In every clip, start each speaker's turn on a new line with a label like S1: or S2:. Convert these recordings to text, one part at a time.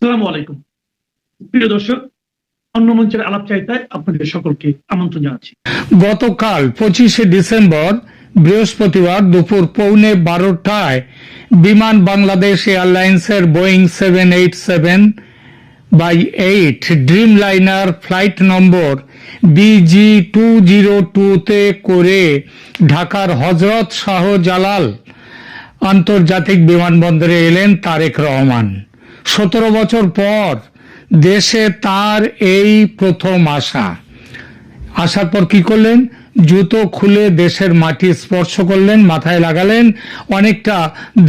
S1: আসসালামু আলাইকুম প্রিয় দর্শক, অন্য মঞ্চের আলাপচারিতায় আপনাদের সকলকে আমন্ত্রণ জানাচ্ছি।
S2: গতকাল 25শে ডিসেম্বর বৃহস্পতিবার দুপুর 11:15টায় বিমান বাংলাদেশ এয়ারলাইন্সের বোয়িং 787/8 ড্রিমলাইনার ফ্লাইট নম্বর BG202 করে ঢাকার হযরত শাহজালাল আন্তর্জাতিক বিমানবন্দরে এলেন তারেক রহমান। 17 বছর পর দেশে তার এই প্রথম আসার পর কি করলেন? জুতো খুলে দেশের মাটি স্পর্শ করলেন, মাথায় লাগালেন, অনেকটা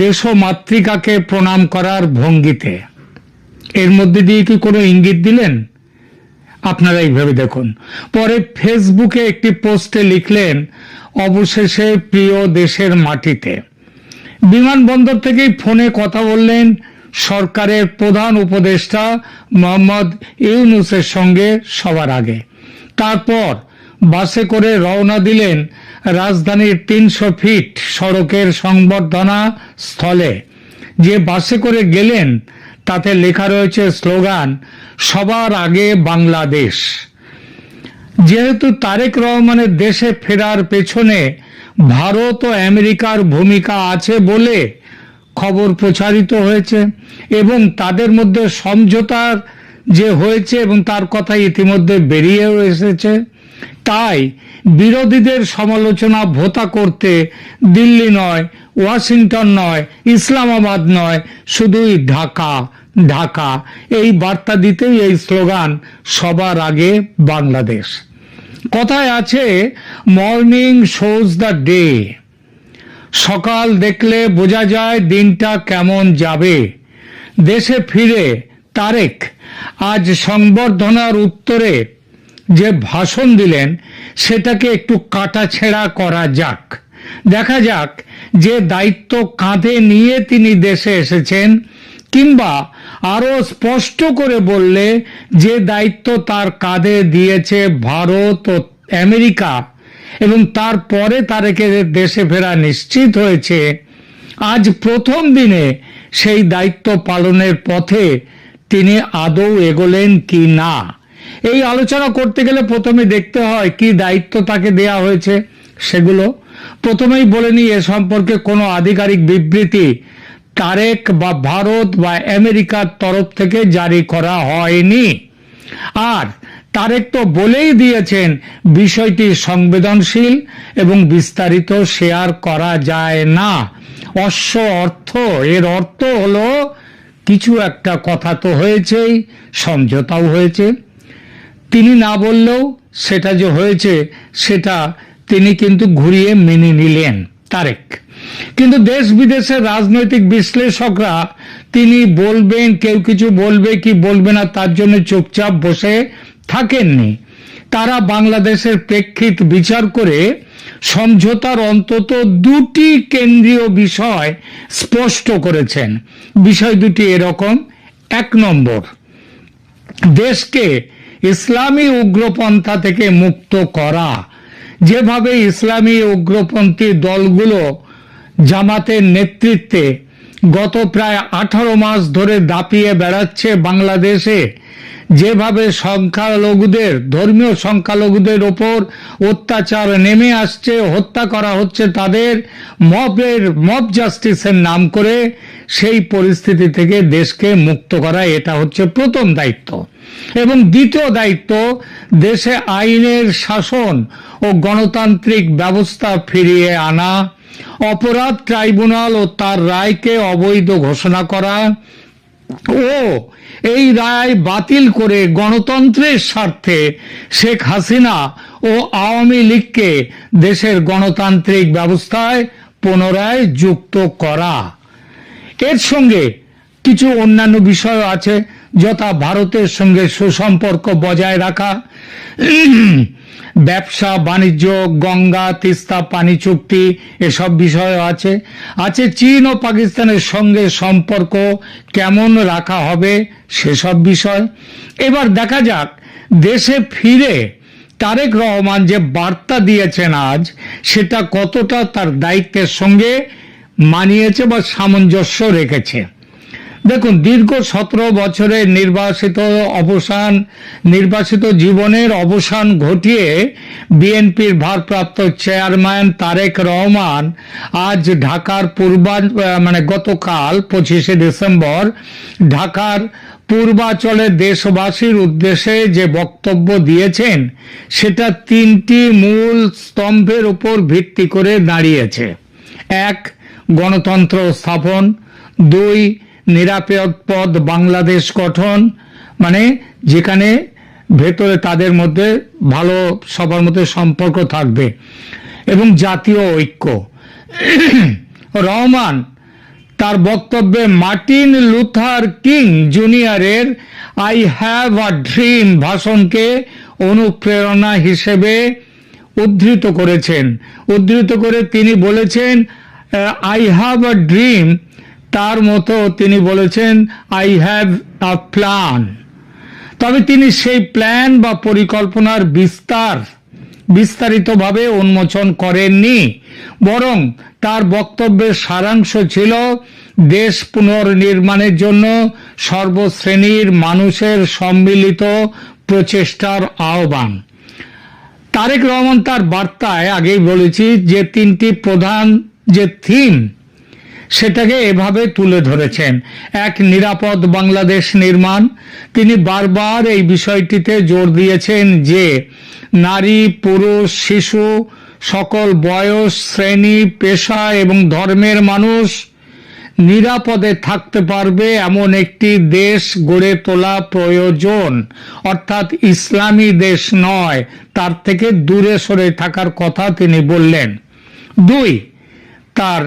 S2: দেশমাতৃকাকে প্রণাম করার ভঙ্গিতে। এর মধ্যে দিয়ে কি কোনো ইঙ্গিত দিলেন? আপনারা এইভাবে দেখুন। পরে ফেসবুকে একটি পোস্টে লিখলেন, অবশেষে প্রিয় দেশের মাটিতে। বিমানবন্দর থেকেই ফোনে কথা বললেন সরকারের প্রধান উপদেষ্টা মোহাম্মদ ইউনূসের সঙ্গে সবার আগে। তারপর বাসে করে রওনা দিলেন রাজধানীর 300 ফিট সড়কের সংবর্ধনা স্থলে। যে বাসে করে গেলেন তাতে লেখা রয়েছে স্লোগান, সবার আগে বাংলাদেশ। যেহেতু তারেক রহমানের দেশে ফেরার পেছনে ভারত ও আমেরিকার ভূমিকা আছে বলে খবর প্রচারিত হয়েছে এবং তাদের মধ্যে সমঝোতার যে হয়েছে এবং তার কথা ইতিমধ্যে বেরিয়েও এসেছে, তাই বিরোধীদের সমালোচনা ভোতা করতে দিল্লি নয়, ওয়াশিংটন নয়, ইসলামাবাদ নয়, শুধুই ঢাকা ঢাকা এই বার্তা দিতেই এই স্লোগান, সবার আগে বাংলাদেশ। কথায় আছে, মর্নিং শোজ দ্য ডে। সকাল দেখলে বোঝা যায় দিনটা কেমন যাবে। দেশে ফিরে তারেক আজ সংবর্ধনার উত্তরে যে ভাষণ দিলেন সেটাকে একটু কাটাছেঁড়া করা যাক। দেখা যাক যে দায়িত্ব কাঁধে নিয়ে তিনি দেশে এসেছেন, কিংবা আরো স্পষ্ট করে বললে যে দায়িত্ব তার কাঁধে দিয়েছে ভারত ও আমেরিকা এবং তারপরে তারেকের দেশে ফেরা নিশ্চিত হয়েছে, আজ প্রথম দিনে সেই দায়িত্ব পালনের পথে তিনি আদৌ এগোলেন কি না। এই আলোচনা করতে গেলে প্রথমে দেখতে হয় কি দায়িত্ব তাকে দেয়া হয়েছে। সেগুলো প্রথমেই বলে নিই, এ সম্পর্কে কোনো আধিকারিক বিবৃতি তারেক বা ভারত বা আমেরিকার তরফ থেকে জারি করা হয়নি। আর তারেক তো বলেই দিয়েছেন বিষয়টি সংবেদনশীল এবং বিস্তারিত শেয়ার করা যায় না। অশ্ব অর্থ, এর অর্থ হলো কিছু একটা কথা তো হয়েছেই, সমঝোতাও হয়েছে। তিনি না বললেও সেটা যে হয়েছে সেটা তিনি কিন্তু ঘুরিয়ে মেনে নিলেন তারেক। কিন্তু দেশ বিদেশের রাজনৈতিক বিশ্লেষকরা তিনি বলবেন, কেউ কিছু বলবে কি বলবে না তার জন্য চুপচাপ বসে থাকেননি। তারা বাংলাদেশের প্রেক্ষিত বিচার করে সমঝোতার অন্তত দুটি কেন্দ্রীয় বিষয় স্পষ্ট করেছেন। বিষয় দুটি এরকম: 1 নম্বর, দেশকে ইসলামী উগ্রপন্থা থেকে মুক্ত করা। যেভাবে ইসলামী উগ্রপন্থী দলগুলো জামাতের নেতৃত্বে গত প্রায় 18 মাস ধরে দাপিয়ে বেড়াচ্ছে বাংলাদেশে, যেভাবে সংখ্যালঘুদের, ধর্মীয় সংখ্যালঘুদের ওপর অত্যাচার নেমে আসছে, হত্যা করা হচ্ছে তাদের, মব জাস্টিসের নাম করে, সেই পরিস্থিতি থেকে দেশকে মুক্ত করা, এটা হচ্ছে প্রথম দায়িত্ব। এবং দ্বিতীয় দায়িত্ব, দেশে আইনের শাসন ও গণতান্ত্রিক ব্যবস্থা ফিরিয়ে আনা, অপরাধ ট্রাইব্যুনাল ও তার রায়কে অবৈধ ঘোষণা করা ও এই রায় বাতিল করে গণতন্ত্রের স্বার্থে শেখ হাসিনা ও আওয়ামী লীগকে দেশের গণতান্ত্রিক ব্যবস্থায় পুনরায় যুক্ত করা। এর সঙ্গে কিছু অন্যান্য বিষয় আছে, যথা ভারতের সঙ্গে সুসম্পর্ক বজায় রাখা, ব্যবসা বাণিজ্য, গঙ্গা তিস্তা পানি চুক্তি, এসব বিষয় আছে। চীন ও পাকিস্তানের সঙ্গে সম্পর্ক কেমন রাখা হবে সেসব বিষয়। এবার দেখা যাক দেশে ফিরে তারেক রহমান যে বার্তা দিয়েছেন আজ, সেটা কতটা তার দায়িত্বের সঙ্গে মানিয়েছে বা সামঞ্জস্য রেখেছে। দেখুন, দীর্ঘ 17 বছরের নির্বাসিত জীবনের অবসান ঘটিয়ে বিএনপির ভারপ্রাপ্ত চেয়ারম্যান তারেক রহমান আজ ঢাকার গতকাল 25শে ডিসেম্বর ঢাকার পূর্বাঞ্চলে দেশবাসীর উদ্দেশ্যে যে বক্তব্য দিয়েছেন সেটা 3টি মূল স্তম্ভের উপর ভিত্তি করে দাঁড়িয়েছে। 1, গণতন্ত্র স্থাপন। 2, নিরাপদ বাংলাদেশ গঠন, মানে যেখানে ভেতরে তাদের মধ্যে ভালো সবার মধ্যে সম্পর্ক থাকবে, এবং জাতীয় ঐক্য। রহমান তার বক্তব্যে মার্টিন লুথার কিং জুনিয়রের আই হ্যাভ আ ড্রিম ভাষণকে অনুপ্রেরণা হিসেবে উদ্ধৃত করে তিনি বলেছেন আই হ্যাভ আ ড্রিম, তার মতো তিনি বলেছেন আই হ্যাভ আ প্ল্যান। তবে তিনি সেই প্ল্যান বা পরিকল্পনার বিস্তারিতভাবে উন্মোচন করেননি, বরং তার বক্তব্যের সারাংশ ছিল দেশ পুনর্নির্মাণের জন্য সর্বশ্রেণীর মানুষের সম্মিলিত প্রচেষ্টার আহ্বান। তারেক রহমান তার বার্তায়, আগেই বলেছি, যে 3টি প্রধান যে থিম সেটাকে এভাবে তুলে ধরেছেন। 1, নিরাপদ বাংলাদেশ নির্মাণ। তিনি বারবার এই বিষয়টিতে জোর দিয়েছেন যে নারী, পুরুষ, শিশু, সকল বয়স, শ্রেণী, পেশা এবং ধর্মের মানুষ নিরাপদে থাকতে পারবে এমন একটি দেশ গড়ে তোলা প্রয়োজন। অর্থাৎ ইসলামী দেশ নয়, তার থেকে দূরে সরে থাকার কথা তিনি বললেন। 2, তার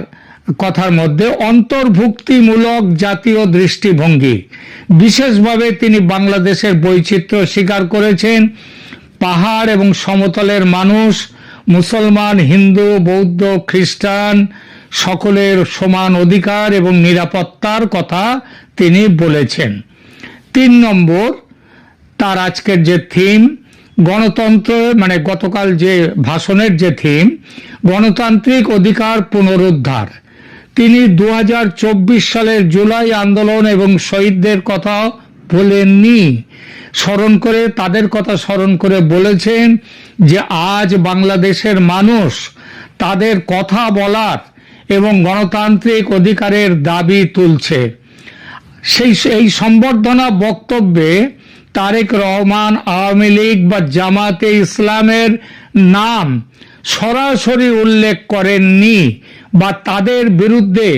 S2: কথার মধ্যে অন্তর্ভুক্তিমূলক জাতীয় দৃষ্টিভঙ্গি। বিশেষভাবে তিনি বাংলাদেশের বৈচিত্র্য স্বীকার করেছেন। পাহাড় এবং সমতলের মানুষ, মুসলমান, হিন্দু, বৌদ্ধ, খ্রিস্টান সকলের সমান অধিকার এবং নিরাপত্তার কথা তিনি বলেছেন। 3 নম্বর তার আজকের যে থিম, গণতন্ত্র, গতকাল যে ভাষণের যে থিম, গণতান্ত্রিক অধিকার পুনরুদ্ধার। তিনি 2024 সালের জুলাই আন্দোলন এবং শহীদদের কথা বলেননি, তাদের কথা স্মরণ করে বলেছেন যে আজ বাংলাদেশের মানুষ তাদের কথা বলার এবং গণতান্ত্রিক অধিকারের দাবি তুলছে। এই সম্বর্ধনা বক্তব্যে তারেক রহমান আওয়ামী লীগ বা জামাতে ইসলামের নাম সরাসরি উল্লেখ করেননি বা তাদের বিরুদ্ধে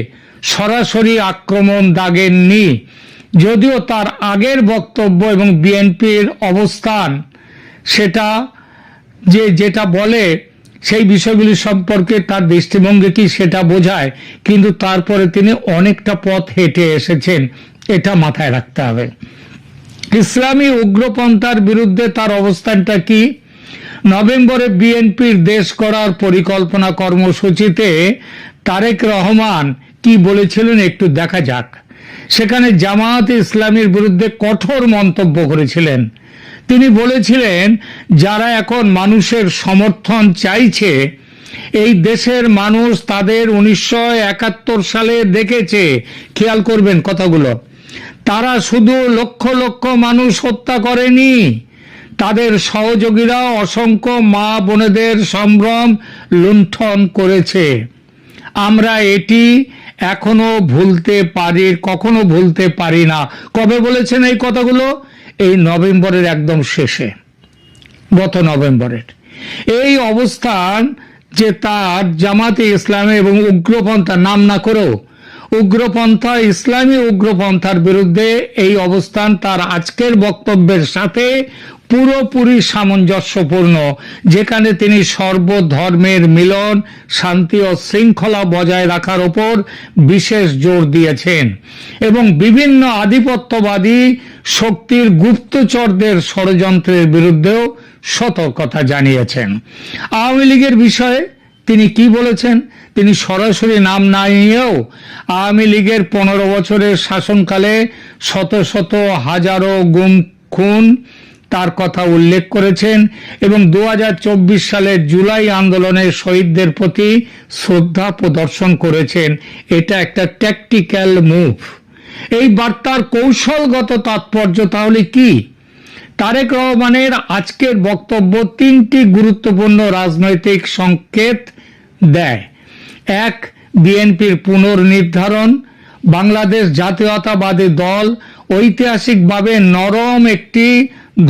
S2: সরাসরি আক্রমণ দাগেননি, যদিও তার আগের বক্তব্য এবং বিএনপির অবস্থান সেটা যেটা বলে সেই বিষয়গুলি সম্পর্কে তার দৃষ্টিভঙ্গি কি সেটা বোঝায়, কিন্তু তারপরে তিনি অনেকটা পথ হেঁটে এসেছেন, এটা মাথায় রাখতে হবে। ইসলামী উগ্রপন্থার বিরুদ্ধে তার অবস্থানটা কি? নভেম্বরে বিএনপির দেশ করার পরিকল্পনা কর্মসূচিতে তারেক রহমান কি বলেছিলেন একটু দেখা যাক। সেখানে জামায়াতে ইসলামীর বিরুদ্ধে কঠোর মন্তব্য করেছিলেন। তিনি বলেছিলেন, যারা এখন মানুষের সমর্থন চাইছে, এই দেশের মানুষ তাদের 1971 সালে দেখেছে। খেয়াল করবেন কথাগুলো। তারা শুধু লক্ষ লক্ষ মানুষ হত্যা করেনি, তাদের সহযোগীরা অসংখ্য মা বোনেদের সম্ভ্রম লুণ্ঠন করেছে। আমরা এটি কখনো ভুলতে পারি না। কবে বলেছেন এই কথাগুলো? এই নভেম্বরের একদম শেষে, গত নভেম্বরের। এই অবস্থান যে তার জামাতে ইসলামী এবং উগ্রপন্থা, নাম না করেও উগ্রপন্থা, ইসলামী উগ্রপন্থার বিরুদ্ধে এই অবস্থান তার আজকের বক্তব্যের সাথে পুরোপুরি সামঞ্জস্যপূর্ণ, যেখানে তিনি সর্বধর্মের মিলন, শান্তি ও শৃঙ্খলা বজায় রাখার উপর বিশেষ জোর দিয়েছেন এবং বিভিন্ন আধিপত্যবাদী শক্তির গুপ্তচরদের ষড়যন্ত্রের বিরুদ্ধেও সতর্কতা জানিয়েছেন। আওয়ামী লীগের বিষয়ে তিনি কি বলেছেন? তিনি সরাসরি নাম না নিয়েও আওয়ামী লীগের 15 বছরের শাসনকালে শত শত হাজারো গুম খুন তার কথা উল্লেখ করেছেন এবং 2024 সালের জুলাই আন্দোলনের শহীদদের প্রতি শ্রদ্ধা প্রদর্শন করেছেন। এটা একটা ট্যাকটিক্যাল মুভ। এই বার্তার কৌশলগত তাৎপর্য তাহলে কি? তারেক রহমানের আজকের বক্তব্য তিনটি গুরুত্বপূর্ণ রাজনৈতিক সংকেত দেয়। এক, বিএনপির পুনর্নির্ধারণ। বাংলাদেশ জাতীয়তাবাদী দল ঐতিহাসিকভাবে নরম একটি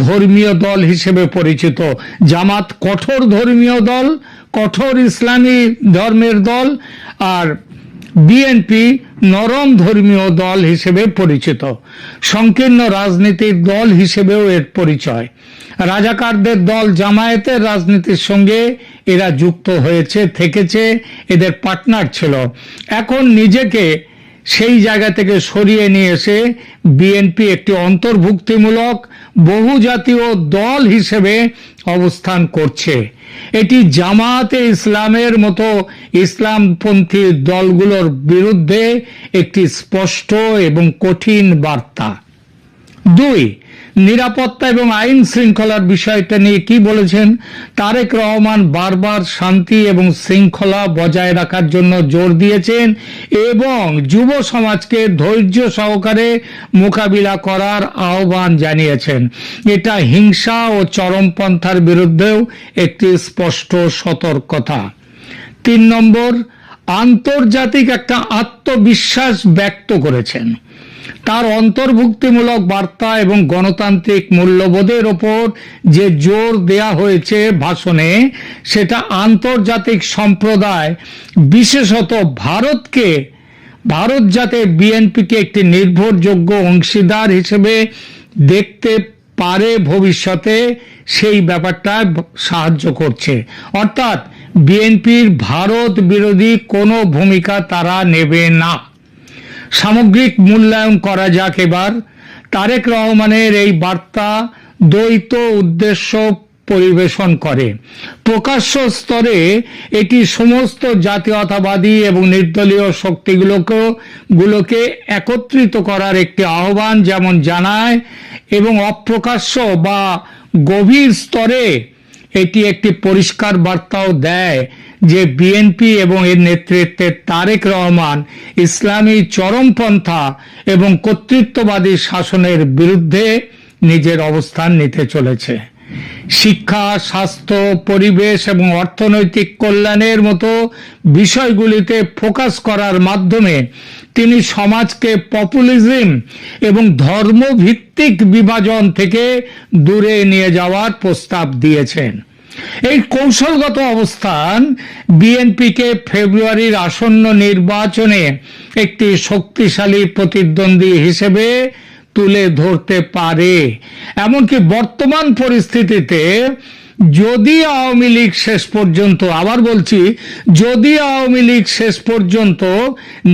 S2: ধর্মীয় দল হিসেবে পরিচিত। জামাত কঠোর ধর্মীয় দল, কঠোর ইসলামী ধর্মের দল, আর বিএনপি নরম ধর্মীয় দল হিসেবে পরিচিত। সংকীর্ণ রাজনীতির দল হিসেবেও এর পরিচয়। রাজাকারদের দল জামায়াতের রাজনীতির সঙ্গে এরা যুক্ত হয়েছে, থেকেছে, এদের পার্টনার ছিল। এখন নিজেকে সেই জায়গা থেকে সরিয়ে নিয়ে এসে বিএনপি একটি অন্তর্ভুক্তিমূলক বহুজাতীয় দল হিসেবে অবস্থান করছে। এটি জামাতে ইসলামের মতো ইসলামপন্থী দলগুলোর বিরুদ্ধে একটি স্পষ্ট এবং কঠিন বার্তা। দুই, নিরাপত্তা এবং আইন শৃঙ্খলার বিষয়টা নিয়ে কি বলেছেন? তারেক রহমান বারবার শান্তি এবং শৃঙ্খলা বজায় রাখার জন্য জোর দিয়েছেন এবং যুব সমাজকে ধৈর্য সহকারে মোকাবিলা করার আহ্বান জানিয়েছেন। এটা হিংসা ও চরমপন্থার বিরুদ্ধেও একটি স্পষ্ট সতর্কতা। 3 নম্বর, আন্তর্জাতিক একটা আত্মবিশ্বাস ব্যক্ত করেছেন। তার অন্তর্ভুক্তিমূলক বার্তা এবং গণতান্ত্রিক মূল্যবোধের ওপর যে জোর দেয়া হয়েছে ভাষণে, সেটা আন্তর্জাতিক সম্প্রদায়, বিশেষত ভারত যাতে বিএনপিকে একটি নির্ভরযোগ্য অংশীদার হিসেবে দেখতে পারে ভবিষ্যতে, সেই ব্যাপারটা সাহায্য করছে। অর্থাৎ বিএনপির ভারত বিরোধী কোনো ভূমিকা তারা নেবে না। সামগ্রিক মূল্যায়ন করা যাক এবার। তারেক রহমানের এই বার্তা দ্বৈত উদ্দেশ্য পরিবেশন করে। প্রকাশ্য স্তরে এটি সমস্ত জাতীয়তাবাদী এবং নির্দলীয় শক্তিগুলোকে একত্রিত করার একটি আহ্বান যেমন জানায়, এবং অপ্রকাশ্য বা গভীর স্তরে এটি একটি পরিষ্কার বার্তাও দেয় যে বিএনপি এবং এর নেতৃত্বে তারেক রহমান ইসলামী চরমপন্থা এবং কর্তৃত্ববাদী শাসনের বিরুদ্ধে নিজের অবস্থান নিতে চলেছে। শিক্ষা, স্বাস্থ্য, পরিবেশ এবং অর্থনৈতিক কল্যাণের মতো বিষয়গুলিতে ফোকাস করার মাধ্যমে তিনি সমাজকে পপুলিজম এবং ধর্মভিত্তিক বিভাজন থেকে দূরে নিয়ে যাওয়ার প্রস্তাব দিয়েছেন। এই কৌশলগত অবস্থান বিএনপিকে ফেব্রুয়ারির আসন্ন নির্বাচনে একটি শক্তিশালী প্রতিদ্বন্দ্বী হিসেবে তুলে ধরতে পারে। এমনকি বর্তমান পরিস্থিতিতে যদি আওয়ামী লীগ শেষ পর্যন্ত, আবার বলছি, যদি আওয়ামী লীগ শেষ পর্যন্ত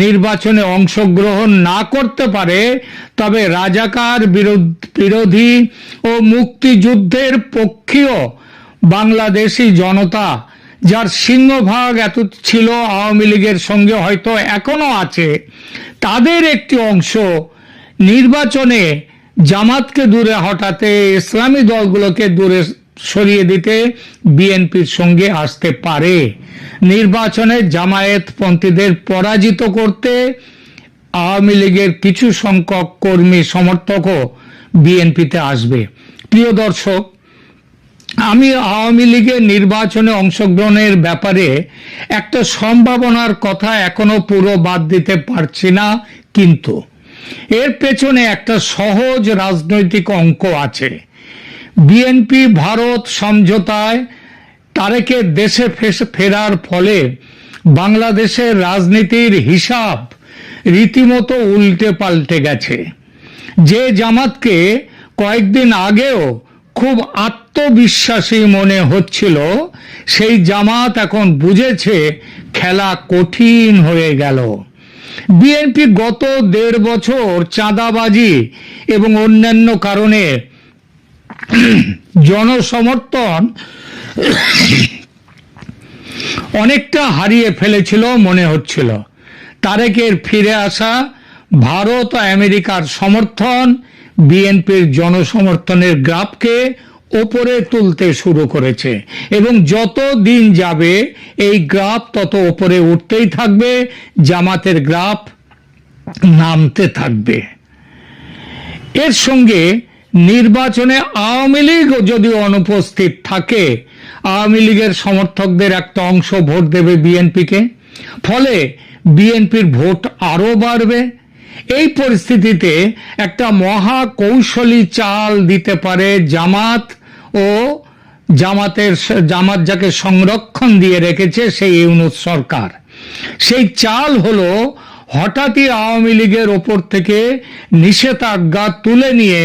S2: নির্বাচনে অংশগ্রহণ না করতে পারে, তবে রাজাকার বিরোধী ও মুক্তিযুদ্ধের পক্ষীয় বাংলাদেশি জনতা, যার সিংহভাগ এত ছিল আওয়ামী লীগের সঙ্গে, হয়তো এখনো আছে, তাদের একটি অংশ নির্বাচনে জামাতকে দূরে হটাতে, ইসলামী দলগুলোকে দূরে সরিয়ে দিতে বিএনপির সঙ্গে আসতে পারে। নির্বাচনে জামায়াতপন্থীদের পরাজিত করতে আওয়ামী লীগের কিছু সংখ্যক কর্মী সমর্থকও বিএনপিতে আসবে। প্রিয় দর্শক, আমি আওয়ামী লীগের নির্বাচনে অংশগ্রহণের ব্যাপারে একটা সম্ভাবনার কথা এখনো পুরো বাদ দিতে পারছি না, কিন্তু এর পেছনে একটা সহজ রাজনৈতিক অঙ্ক আছে। বিএনপি ভারত সমঝোতায় তারেকের দেশে ফেরার ফলে বাংলাদেশের রাজনীতির হিসাব রীতিমতো উল্টে পাল্টে গেছে। যে জামাতকে কয়েকদিন আগেও খুব আত্মবিশ্বাসী মনে হচ্ছিল, সেই জামাত এখন বুঝেছে খেলা কঠিন হয়ে গেল। বিএনপি গত 1.5 বছর চাঁদাবাজি এবং অন্যান্য কারণে জনসমর্থন অনেকটা হারিয়ে ফেলেছিল মনে হচ্ছিল। তারেকের ফিরে আসা, ভারত ও আমেরিকার সমর্থন বিএনপির জনসমর্থনের গ্রাফকে ওপরে তুলতে শুরু করেছে, এবং যত দিন যাবে এই গ্রাফ তত ওপরে উঠতেই থাকবে। জামাতের গ্রাফ নামতে থাকবে। এর সঙ্গে নির্বাচনে আওয়ামী লীগ যদি অনুপস্থিত থাকে, আওয়ামী লীগের সমর্থকদের একটা অংশ ভোট দেবে বিএনপিকে, ফলে বিএনপির ভোট আরো বাড়বে। এই পরিস্থিতিতে একটা মহা কৌশলী চাল দিতে পারে জামাত ও জামাত যাকে সংরক্ষণ দিয়ে রেখেছে সেই ইউনূস সরকার। সেই চাল হলো হঠাৎই আওয়ামী লীগের ওপর থেকে নিষেধাজ্ঞা তুলে নিয়ে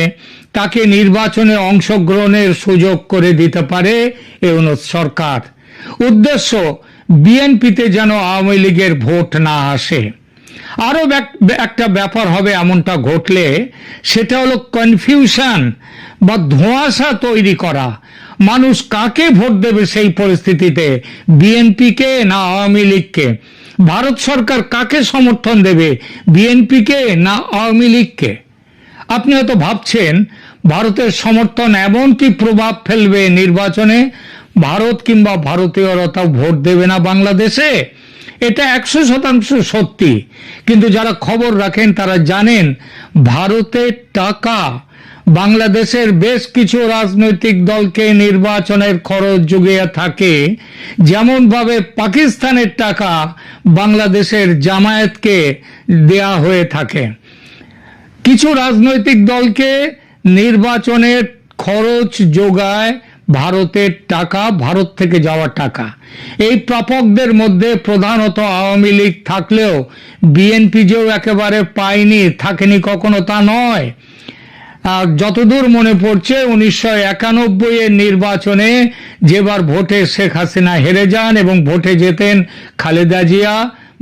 S2: তাকে নির্বাচনে অংশগ্রহণের সুযোগ করে দিতে পারে ইউনূস সরকার। উদ্দেশ্য বিএনপিতে যেন আওয়ামী লীগের ভোট না আসে। আরো একটা ব্যাপার হবে এমনটা ঘটলে, সেটা হলো কনফিউশন বা ধোঁয়াশা তৈরি করা। মানুষ কাকে ভোট দেবে সেই পরিস্থিতিতে, বিএনপিকে না আওয়ামী লীগকে? ভারত সরকার কাকে সমর্থন দেবে, বিএনপিকে না আওয়ামী লীগকে? আপনি হয়তো ভাবছেন ভারতের সমর্থন এমন কি প্রভাব ফেলবে নির্বাচনে, ভারত কিংবা ভারতীয়রা তাও ভোট দেবে না বাংলাদেশে। এটা 100% সত্যি, কিন্তু যারা খবর রাখেন তারা জানেন ভারতের টাকা বাংলাদেশের বেশ কিছু রাজনৈতিক দলকে নির্বাচনের খরচ জুগিয়ে থাকে, যেমন ভাবে পাকিস্তানের টাকা বাংলাদেশের জামায়াতকে দেয়া হয়ে থাকে। কিছু রাজনৈতিক দলকে নির্বাচনের খরচ যোগায় ভারতের টাকা, ভারত থেকে যাওয়া টাকা। এই প্রাপকদের মধ্যে প্রধানত আওয়ামী লীগ থাকলেও বিএনপি যেও একেবারে পায়নি, থাকেনি কখনো তা নয়। যতদূর মনে পড়ছে 1991 এর নির্বাচনে যেবার ভোটে শেখ হাসিনা হেরে যান এবং ভোটে জেতেন খালেদা জিয়া,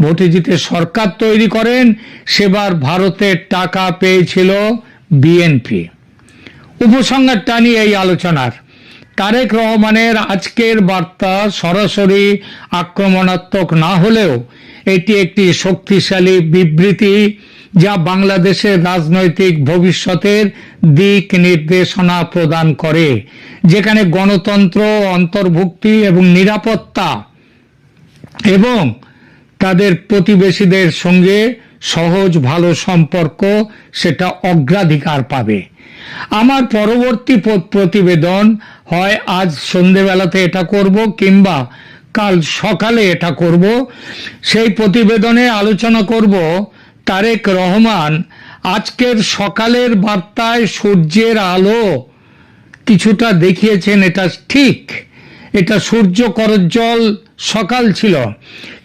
S2: ভোটে জিতে সরকার তৈরি করেন, সেবার ভারতের টাকা পেয়েছিল বিএনপি। উপসংহার টানি এই আলোচনার, তারেক রহমানের আজকের বার্তা সরাসরি আক্রমণাত্মক না হলেও এটি একটি শক্তিশালী বিবৃতি যা বাংলাদেশের রাজনৈতিক ভবিষ্যতের দিক নির্দেশনা প্রদান করে, যেখানে গণতন্ত্র, অন্তর্ভুক্তি এবং নিরাপত্তা এবং তাদের প্রতিবেশীদের সঙ্গে সহজ ভালো সম্পর্ক সেটা অগ্রাধিকার পাবে। আমার পরবর্তী প্রতিবেদন হয় আজ সন্ধেবেলাতে এটা করব কিংবা কাল সকালে এটা করব। সেই প্রতিবেদনে আলোচনা করব তারেক রহমান আজকের সকালের বার্তায় সূর্যের আলো কিছুটা দেখিয়েছেন, এটা ঠিক, এটা সূর্য করজ্জ্বল সকাল ছিল,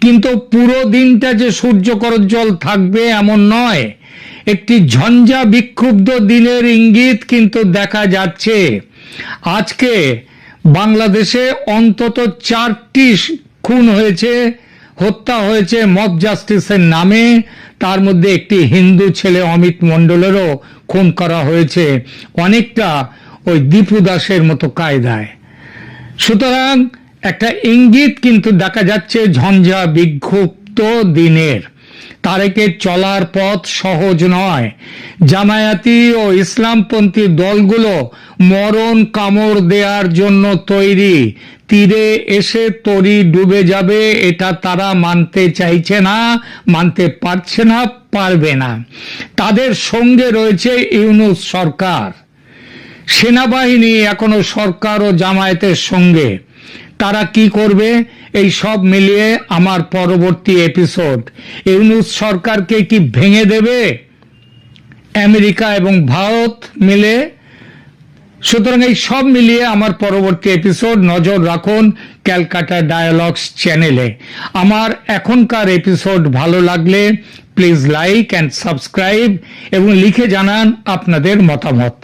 S2: কিন্তু পুরো দিনটা যে সূর্য করজ্জ্বল থাকবে এমন নয়। একটি ঝঞ্ঝা বিক্ষুব্ধ দিনের ইঙ্গিত কিন্তু দেখা যাচ্ছে। আজকে বাংলাদেশে অন্তত 4টি খুন হয়েছে, হত্যা হয়েছে মব জাস্টিসের নামে। তার মধ্যে একটি হিন্দু ছেলে অমিত মণ্ডলেরও খুন করা হয়েছে, অনেকটা ওই দীপু দাসের মতো কায়দায়। সুতরাং একটা ইঙ্গিত কিন্তু দেখা যাচ্ছে ঝঞ্ঝা বিক্ষুব্ধ দিনের। তারেকের চলার পথ সহজ নয়। জামায়াতি ও ইসলামপন্থী দলগুলো মরণ কামড় দেওয়ার জন্য তৈরি। তীরে এসে তরি ডুবে যাবে এটা তারা মানতে চাইছে না, মানতে পারছে না, পারবে না। তাদের সঙ্গে রয়েছে ইউনূস সরকার, সেনাবাহিনী এখনো সরকার ও জামায়াতের সঙ্গে। তারা কি করবে এই সব মিলিয়ে আমার পরবর্তী এপিসোড। ইউনূস সরকারকে কি ভেঙে দেবে আমেরিকা এবং ভারত মিলে? সুতরাং এই সব মিলিয়ে আমার পরবর্তী এপিসোড। নজর রাখুন ক্যালকাটা ডায়ালগস চ্যানেলে। আমার এখনকার এপিসোড ভালো লাগলে প্লিজ লাইক অ্যান্ড সাবস্ক্রাইব এবং লিখে জানান আপনাদের মতামত।